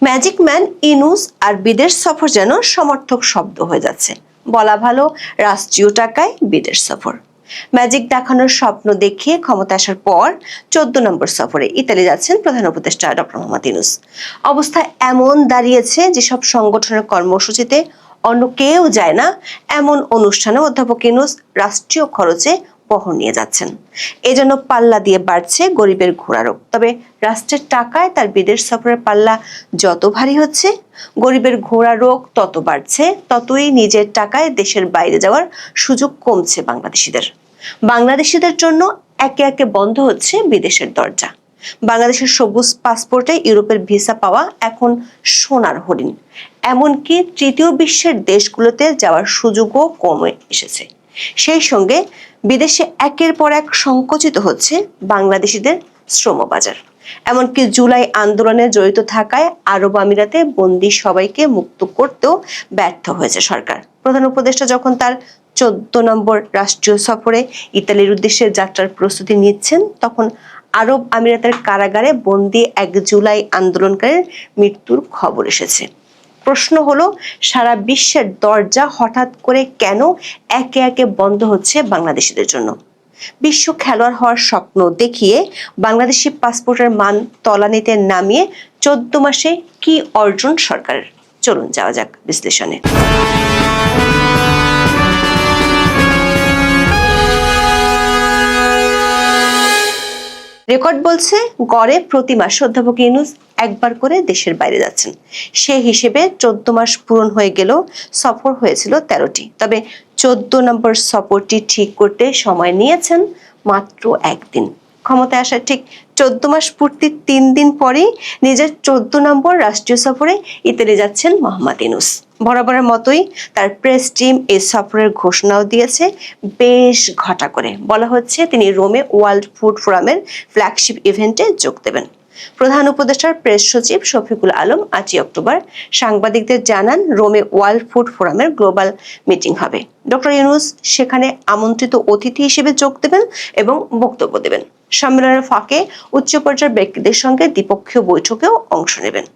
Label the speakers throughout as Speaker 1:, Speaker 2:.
Speaker 1: Magic man Yunus আর বিদেশ সফর যেন সমর্থক শব্দ হয়ে যাচ্ছে। বলা ভালো রাষ্ট্রীয় টাকায় বিদেশ সফর। ম্যাজিক দেখানোর স্বপ্ন দেখিয়ে ক্ষমতা আসার পর 14 নম্বর সফরে ইতালি যাচ্ছেন প্রধান উপদেষ্টা ডক্টর মোহাম্মদ ইউনূস। অবস্থা এমন দাঁড়িয়েছে যেসব সংগঠনের কর্মসূচিতে অন্য কেউ যায় না, এমন অনুষ্ঠানে অধ্যাপক ইউনূস রাষ্ট্রীয় খরচে বহর নিয়ে যাচ্ছেন। এজন্য পাল্লা দিয়ে বাড়ছে গরিবের ঘোড়ারোগ। তবে রাষ্ট্রের টাকায় তার বিদেশ সফরের পাল্লা যত ভারী হচ্ছে, গরিবের ঘোড়ারোগ তত বাড়ছে, ততই নিজের টাকায় দেশের বাইরে যাওয়ার সুযোগ কমছে বাংলাদেশিদের জন্য একে একে বন্ধ হচ্ছে বিদেশের দরজা। বাংলাদেশের সবুজ পাসপোর্টে ইউরোপের ভিসা পাওয়া এখন সোনার হরিণ। এমনকি তৃতীয় বিশ্বের দেশগুলোতে যাওয়ার সুযোগও কমে এসেছে। সেই সঙ্গে বিদেশে একের পর এক সংকুচিত হচ্ছে বাংলাদেশিদের শ্রমবাজার। এমনকি জুলাই আন্দোলনে জড়িত থাকায় আরব আমিরাতে বন্দী সবাইকে মুক্ত করতেও ব্যর্থ হয়েছে সরকার। প্রধান উপদেষ্টা যখন তার 14 নম্বর রাষ্ট্রীয় সফরে ইতালির উদ্দেশ্যে যাত্রার প্রস্তুতি নিচ্ছেন, তখন আরব আমিরাতের কারাগারে বন্দী এক জুলাই আন্দোলনকারীর মৃত্যুর খবর এসেছে। প্রশ্ন হলো, সারা বিশ্বের দরজা হঠাৎ করে কেন একে একে বন্ধ হচ্ছে বাংলাদেশিদের জন্য? বিশ্ব খেলোয়াড় হওয়ার স্বপ্ন দেখিয়ে বাংলাদেশি পাসপোর্টের মান তলানিতে নামিয়ে 14 মাসে কি অর্জন সরকারের? চলুন যাওয়া যাক বিশ্লেষণে। রেকর্ড বলছে গড়ে প্রতি মাসে অধ্যাপক ইউনূস একবার করে দেশের বাইরে যাচ্ছেন। সে হিসেবে 14 মাস পূরণ হয়ে গেল, সফর হয়েছিল 13টি। তবে 14 নম্বর সফরটি ঠিক করতে সময় নিয়েছেন মাত্র একদিন। ক্ষমতায় আসার ঠিক 14 মাস পূর্তির 3 দিন পরেই নিজের 14 নম্বর রাষ্ট্রীয় সফরে ইতালি যাচ্ছেন মোহাম্মদ ইউনূস। বরাবরের মতোই তার প্রেস টিম এই সফরের ঘোষণাও দিয়েছে বেশ ঘটা করে। বলা হচ্ছে তিনি রোমে ওয়ার্ল্ড ফুড ফোরামের ফ্ল্যাগশিপ ইভেন্টে যোগ দেবেন। প্রধান উপদেষ্টার প্রেস সচিব শফিকুল আলম 8 অক্টোবর সাংবাদিকদের জানান, রোমে ওয়ার্ল্ড ফুড ফোরামের গ্লোবাল মিটিং হবে। ডক্টর ইউনূস সেখানে আমন্ত্রিত অতিথি হিসেবে যোগ দেবেন এবং বক্তব্য দেবেন। সম্মেলনের ফাঁকে উচ্চ পর্যায়ের ব্যক্তিদের সঙ্গে দ্বিপক্ষীয় বৈঠকেও অংশ নেবেন।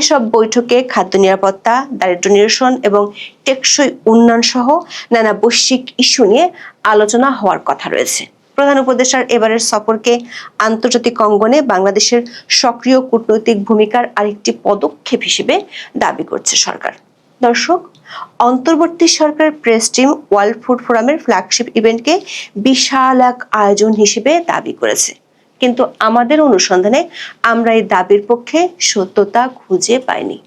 Speaker 1: এসব বৈঠকে খাদ্য নিরাপত্তা, দারিদ্র্য নিরসন এবং টেকসই উন্নয়ন সহ নানা বৈশ্বিক ইস্যু নিয়ে আলোচনা হওয়ার কথা রয়েছে। প্রধান উপদেষ্টার এবারের সফরকে আন্তর্জাতিক অঙ্গনে বাংলাদেশের সক্রিয় কূটনৈতিক ভূমিকার আরেকটি পদক্ষেপ হিসেবে দাবি করছে সরকার। দর্শক, অন্তর্বর্তী সরকার প্রেস টিম ওয়ার্ল্ড ফুড ফোরামের ফ্ল্যাগশিপ ইভেন্টকে বিশাল এক আয়োজন হিসেবে দাবি করেছে, কিন্তু আমাদের অনুসন্ধানে আমরা এই দাবির পক্ষে সত্যতা খুঁজে পাইনি।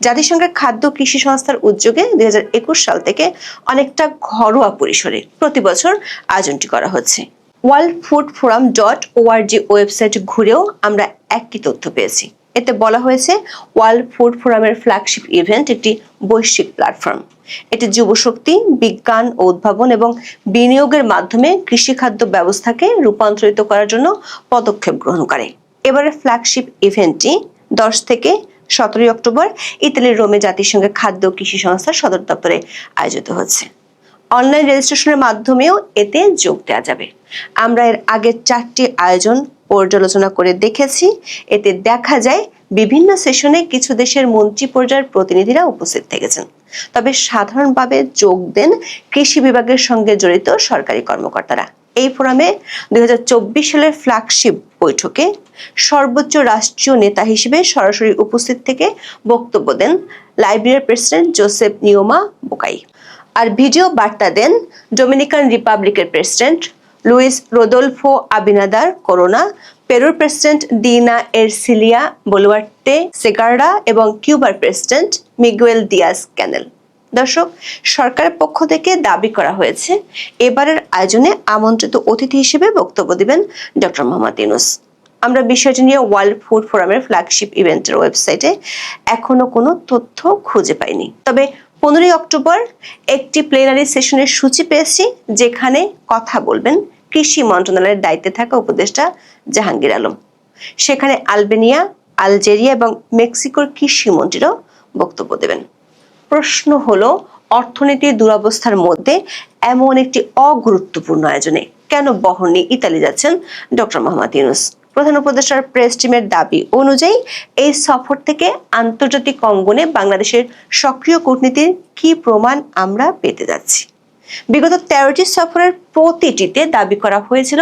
Speaker 1: জাতিসংঘের খাদ্য কৃষি সংস্থার উদ্যোগে 2021 সাল থেকে অনেকটা ঘরোয়া পরিসরে প্রতি বছর আয়োজনটি করা হচ্ছে। worldfoodforum.org ওয়েবসাইট ঘুরেও আমরা একই তথ্য পেয়েছি। এতে বলা হয়েছে, ওয়ার্ল্ড ফুড ফোরামের ফ্ল্যাগশিপ ইভেন্ট একটি বৈশ্বিক প্ল্যাটফর্ম। এটি যুবশক্তি, বিজ্ঞান ও উদ্ভাবন এবং বিনিয়োগের মাধ্যমে কৃষিখাদ্য ব্যবস্থাকে রূপান্তরিত করার জন্য পদক্ষেপ গ্রহণ করে। এবারের ফ্ল্যাগশিপ ইভেন্টটি 10 থেকে 17 অক্টোবর ইতালির রোমে জাতিসংঘের খাদ্য কৃষি সংস্থার সদর দপ্তরে আয়োজিত হচ্ছে। অনলাইন রেজিস্ট্রেশনের মাধ্যমেও এতে যোগ দেওয়া যাবে। আমরা এর আগের 4টি আয়োজন পর্যালোচনা করে দেখেছি। এতে দেখা যায় বিভিন্ন সেশনে কিছু দেশের মন্ত্রী পর্যায়ের প্রতিনিধিরা উপস্থিত থেকেছেন। তবে সাধারণভাবে যোগ দেন কৃষি বিভাগের সঙ্গে জড়িত সরকারি কর্মকর্তারা। এই ফোরামে 2024 সালের ফ্ল্যাগশিপ বৈঠকে সর্বোচ্চ রাষ্ট্রীয় নেতা হিসেবে সরাসরি উপস্থিত থেকে বক্তব্য দেন লাইবেরিয়ার প্রেসিডেন্ট জোসেফ নিওমা বোকাই। আর ভিডিও বার্তা দেন ডোমিনিকান রিপাবলিকের president Luis Rodolfo Abinader Corona, পেরুর president Dina Ercilia Boluarte Zegarra এবং কিউবার প্রেসিডেন্ট মিগুয়েল দিয়াজ ক্যানেল। দর্শক, সরকারের পক্ষ থেকে দাবি করা হয়েছে এবারের আয়োজনে আমন্ত্রিত অতিথি হিসেবে বক্তব্য দিবেন ডক্টর মোহাম্মদ ইউনূস। আমরা বিষয়টি নিয়ে ওয়ার্ল্ড ফুড ফোরামের ফ্ল্যাগশিপ ইভেন্টের ওয়েবসাইটে এখনো কোনো তথ্য খুঁজে পাইনি। তবে 15 অক্টোবর একটি প্লেনারি সেশনের সূচি পেয়েছি, যেখানে কথা বলবেন কৃষি মন্ত্রণালয়ের দায়িত্বে থাকা উপদেষ্টা জাহাঙ্গীর আলম। সেখানে আলবেনিয়া, আলজেরিয়া এবং মেক্সিকোর কৃষি মন্ত্রীরাও বক্তব্য দেবেন। প্রশ্ন হলো, অর্থনীতির দুরবস্থার মধ্যে এমন একটি অগুরুত্বপূর্ণ আয়োজনে কেন বহর নিয়ে ইতালি যাচ্ছেন ডক্টর মোহাম্মদ ইউনূস? প্রধান উপদেষ্টার প্রেস টিমের দাবি অনুযায়ী এই সফর থেকে আন্তর্জাতিক অঙ্গনে বাংলাদেশের সক্রিয় কূটনীতির কি প্রমাণ আমরা পেতে যাচ্ছি। বিগত 13টি সফরের প্রতিটিতে দাবি করা হয়েছিল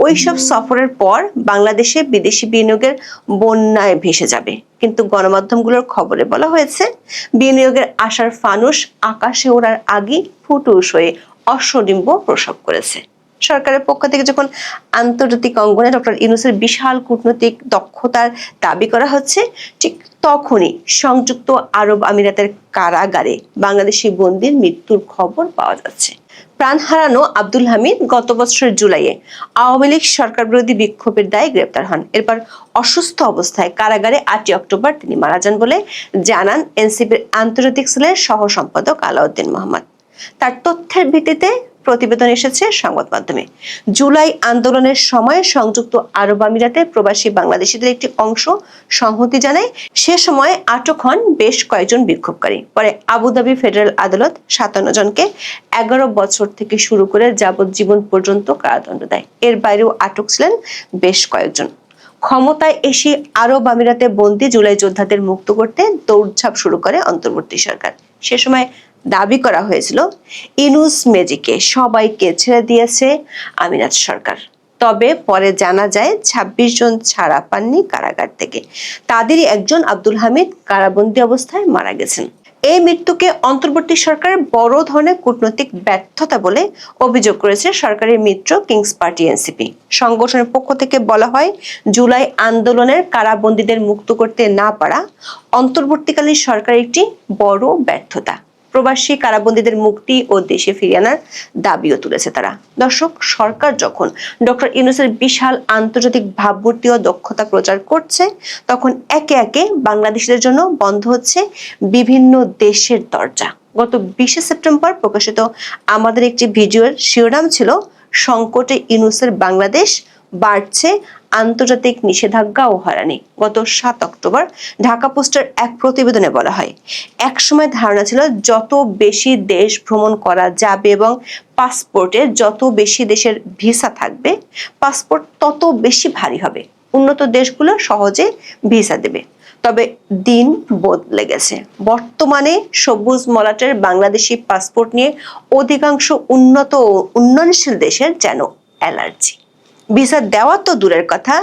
Speaker 1: ওইসব সফরের পর বাংলাদেশে বিদেশি বিনিয়োগের বন্যায় ভেসে যাবে, কিন্তু গণমাধ্যমগুলোর খবরে বলা হয়েছে বিনিয়োগের আশার ফানুস আকাশে ওড়ার আগেই ফুটুস হয়ে অশ্বডিম্ব প্রসব করেছে। সরকারের পক্ষ থেকে যখন আন্তর্জাতিক অঙ্গনে ডক্টর ইউনূসের বিশাল কূটনৈতিক দক্ষতার দাবি করা হচ্ছে, ঠিক তখনই সংযুক্ত আরব আমিরাতের কারাগারে বাংলাদেশি বন্দীর মৃত্যুর খবর পাওয়া যাচ্ছে। প্রাণ হারানো আব্দুল হামিদ গত বছরের জুলাইয়ে আওয়ামী লীগ সরকার বিরোধী বিক্ষোভের দায়ে গ্রেপ্তার হন। এরপর অসুস্থ অবস্থায় কারাগারে 8 অক্টোবর তিনি মারা যান বলে জানান এনসিপির আন্তর্জাতিক সেলের সহ সম্পাদক আলাউদ্দিন মোহাম্মদ। তার তথ্যের ভিত্তিতে প্রতিবেদন এসেছে সংবাদ মাধ্যমে। জুলাই আন্দোলনের সময় সংযুক্ত আরব আমিরাতে প্রবাসী বাংলাদেশিদের একটি অংশ সংহতি জানায়। সে সময় আটক হন বেশ কয়েকজন বিক্ষোভকারী। পরে আবুধাবি ফেডারেল আদালত 57 জনকে 11 বছর থেকে শুরু করে যাবজ্জীবন পর্যন্ত কারাদণ্ড দেয়। এর বাইরেও আটক ছিলেন বেশ কয়েকজন। ক্ষমতায় এসে আরব আমিরাতে বন্দী জুলাই যোদ্ধাদের মুক্ত করতে দৌড়ঝাঁপ শুরু করে অন্তর্বর্তী সরকার। সে সময় দাবি করা হয়েছিল ইউনূস ম্যাজিকে সবাইকে ছেড়ে দিয়েছে আমিরাত সরকার। তবে পরে জানা যায় 26 জন ছাড়া পাননি কারাগার থেকে। তাদেরই একজন আব্দুল হামিদ কারাবন্দী অবস্থায় মারা গেছেন। এই মৃত্যুকে অন্তর্বর্তী সরকারের বড় ধরনের কূটনৈতিক ব্যর্থতা বলে অভিযোগ করেছে সরকারের মিত্র কিংস পার্টি এনসিপি। সংগঠনের পক্ষ থেকে বলা হয়, জুলাই আন্দোলনের কারাবন্দীদের মুক্ত করতে না পারা অন্তর্বর্তীকালীন সরকারের একটি বড় ব্যর্থতা। প্রবাসী কারাবন্দীদের মুক্তি ও দেশে ফিরিয়ে আনার দাবিও তুলেছে তারা। দর্শক, সরকার যখন ডক্টর ইউনূসের বিশাল আন্তর্জাতিক ভাবমূর্তি ও দক্ষতা প্রচার করছে, তখন একে একে বাংলাদেশিদের জন্য বন্ধ হচ্ছে বিভিন্ন দেশের দরজা। গত 20 সেপ্টেম্বর প্রকাশিত আমাদের একটি ভিডিওর শিরোনাম ছিল সংকটে ইউনূসের বাংলাদেশ, বাড়ছে আন্তর্জাতিক নিষেধাজ্ঞা ও হয়রানি। গত 7 অক্টোবর ঢাকা পোস্টের এক প্রতিবেদনে বলা হয়, একসময় ধারণা ছিল যত বেশি দেশ ভ্রমণ করা যাবে এবং পাসপোর্টে যত বেশি দেশের ভিসা থাকবে, পাসপোর্ট তত বেশি ভারী হবে, উন্নত দেশগুলো সহজে ভিসা দেবে। তবে দিন বদলে গেছে। বর্তমানে সবুজ মলাটের বাংলাদেশি পাসপোর্ট নিয়ে অধিকাংশ উন্নত ও উন্নয়নশীল দেশের যেন অ্যালার্জি। ভিসা দেওয়া তো দূরের কথা,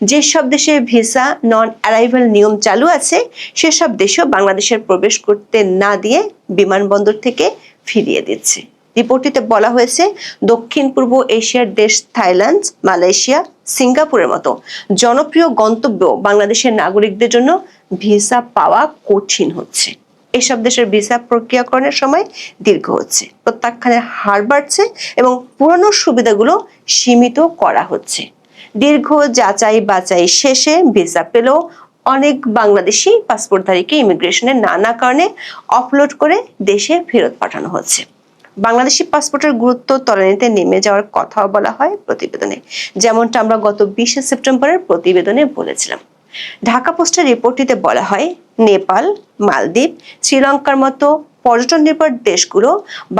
Speaker 1: যেসব দেশে ভিসা নন অ্যারাইভাল নিয়ম চালু আছে সেসব দেশেও বাংলাদেশের প্রবেশ করতে না দিয়ে বিমানবন্দর থেকে ফিরিয়ে দিচ্ছে। রিপোর্টটিতে বলা হয়েছে, দক্ষিণ পূর্ব এশিয়ার দেশ থাইল্যান্ড, মালয়েশিয়া, সিঙ্গাপুরের মতো জনপ্রিয় গন্তব্য বাংলাদেশের নাগরিকদের জন্য ভিসা পাওয়া কঠিন হচ্ছে। এসব দেশের ভিসা প্রক্রিয়াকরণের সময় দীর্ঘ হচ্ছে, প্রত্যাখ্যানের হার বাড়ছে এবং পুরনো সুবিধাগুলো সীমিত করা হচ্ছে। দীর্ঘ যাচাই বাছাই শেষে ভিসা পেলেও অনেক বাংলাদেশি পাসপোর্টধারীকে ইমিগ্রেশনের নানা কারণে অফলোড করে দেশে ফেরত পাঠানো হচ্ছে। বাংলাদেশি পাসপোর্টের গুরুত্ব তলানিতে নেমে যাওয়ার কথাও বলা হয় প্রতিবেদনে, যেমনটা আমরা গত 20 সেপ্টেম্বরের প্রতিবেদনে বলেছিলাম। ঢাকা পোস্টের রিপোর্টটিতে বলা হয়, নেপাল, মালদ্বীপ, শ্রীলঙ্কার মতো পর্যটন নির্ভর দেশগুলো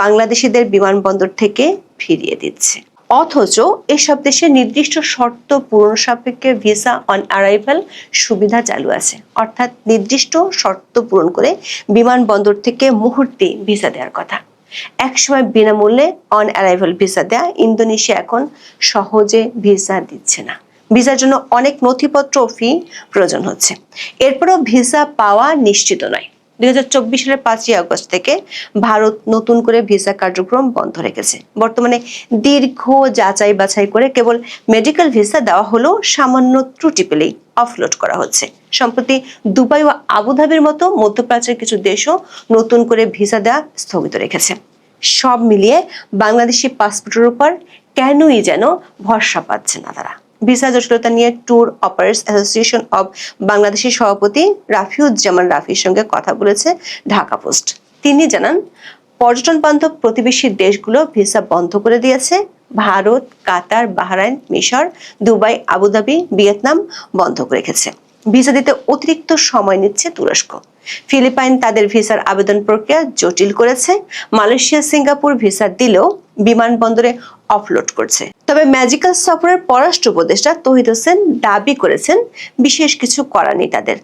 Speaker 1: বাংলাদেশিদের বিমানবন্দর থেকে ফিরিয়ে দিচ্ছে। অথচ এসব দেশে নির্দিষ্ট শর্ত পূরণ সাপেক্ষে ভিসা অন অ্যারাইভাল সুবিধা চালু আছে, অর্থাৎ নির্দিষ্ট শর্ত পূরণ করে বিমানবন্দর থেকে মুহূর্তে ভিসা দেওয়ার কথা। একসময় বিনামূল্যে অন অ্যারাইভাল ভিসা দেয়া ইন্দোনেশিয়া এখন সহজে ভিসা দিচ্ছে না। ভিসার জন্য অনেক নথিপত্র ও ফি প্রয়োজন হচ্ছে। এরপরও ভিসা পাওয়া নিশ্চিত নয়। 2024 সালের 5 আগস্ট থেকে ভারত নতুন করে ভিসা কার্যক্রম বন্ধ রেখেছে। বর্তমানে দীর্ঘ যাচাই বাছাই করে কেবল মেডিকেল ভিসা দেওয়া হলেও সামান্য ত্রুটি পেলেই অফলোড করা হচ্ছে। সম্প্রতি দুবাই ও আবুধাবির মতো মধ্যপ্রাচ্যের কিছু দেশও নতুন করে ভিসা দেওয়া স্থগিত রেখেছে। সব মিলিয়ে বাংলাদেশি পাসপোর্টের উপর কেনই যেন ভরসা পাচ্ছে না তারা। ভিসা জটিলতা নিয়ে ট্যুর অপারেটরস অ্যাসোসিয়েশন অব বাংলাদেশের সভাপতি রাফিউজ্জামান রাফির সঙ্গে কথা বলেছে ঢাকা পোস্ট। তিনি জানান, পর্যটন বান্ধব প্রতিবেশী দেশগুলো ভিসা বন্ধ করে দিয়েছে। ভারত, কাতার, বাহরাইন, মিশর, দুবাই, আবুধাবি, ভিয়েতনাম বন্ধ রেখেছে। ভিসা দিতে অতিরিক্ত সময় নিচ্ছে তুরস্ক। ফিলিপাইন তাদের ভিসার আবেদন প্রক্রিয়া জটিল করেছে। মালয়েশিয়া, সিঙ্গাপুর ভিসা দিলেও বিমানবন্দরে অফলোড করছে। তবে ম্যাজিক্যাল সফরের পররাষ্ট্র উপদেষ্টা তৌহিদ হোসেন দাবি করেছেন বিশেষ কিছু করার নেই তাদের।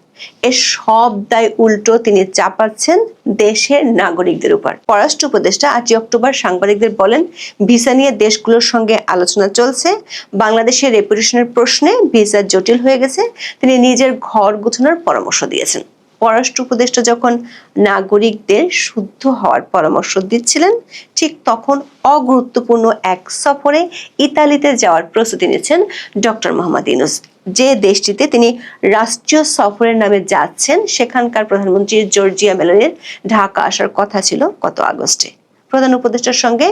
Speaker 1: এর সব দায় উল্টো তিনি চাপাচ্ছেন দেশের নাগরিকদের উপর। পররাষ্ট্র উপদেষ্টা 8 অক্টোবর সাংবাদিকদের বলেন, ভিসা নিয়ে দেশগুলোর সঙ্গে আলোচনা চলছে। বাংলাদেশের রেপুটেশনের প্রশ্নে ভিসা জটিল হয়ে গেছে। তিনি নিজের ঘর গোছানোর পরামর্শ দিয়েছেন। পররাষ্ট্র উপদেষ্টা যখন নাগরিকদের শুদ্ধ হওয়ার পরামর্শ দিচ্ছিলেন, ঠিক তখন অগুরুত্বপূর্ণ এক সফরে ইতালিতে যাওয়ার প্রস্তুতি নিচ্ছেন ডক্টর মোহাম্মদ ইউনূস। যে দেশটিতে তিনি রাষ্ট্রীয় সফরের নামে যাচ্ছেন, সেখানকার প্রধানমন্ত্রী জর্জিয়া মেলোনির ঢাকা আসার কথা ছিল গত আগস্টে। প্রধান উপদেষ্টার সঙ্গে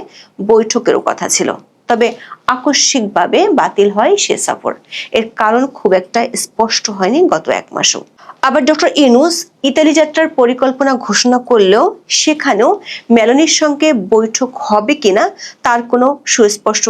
Speaker 1: বৈঠকেরও কথা ছিল, তবে আকস্মিকভাবে বাতিল হয় সে সফর। এর কারণ খুব একটা স্পষ্ট হয়নি গত 1 মাসও। আবার ডক্টর ইউনূস ইতালি যাত্রার পরিকল্পনা ঘোষণা করলেও সেখানেও মেলোনির সঙ্গে বৈঠক হবে কিনা তার কোনো সুস্পষ্ট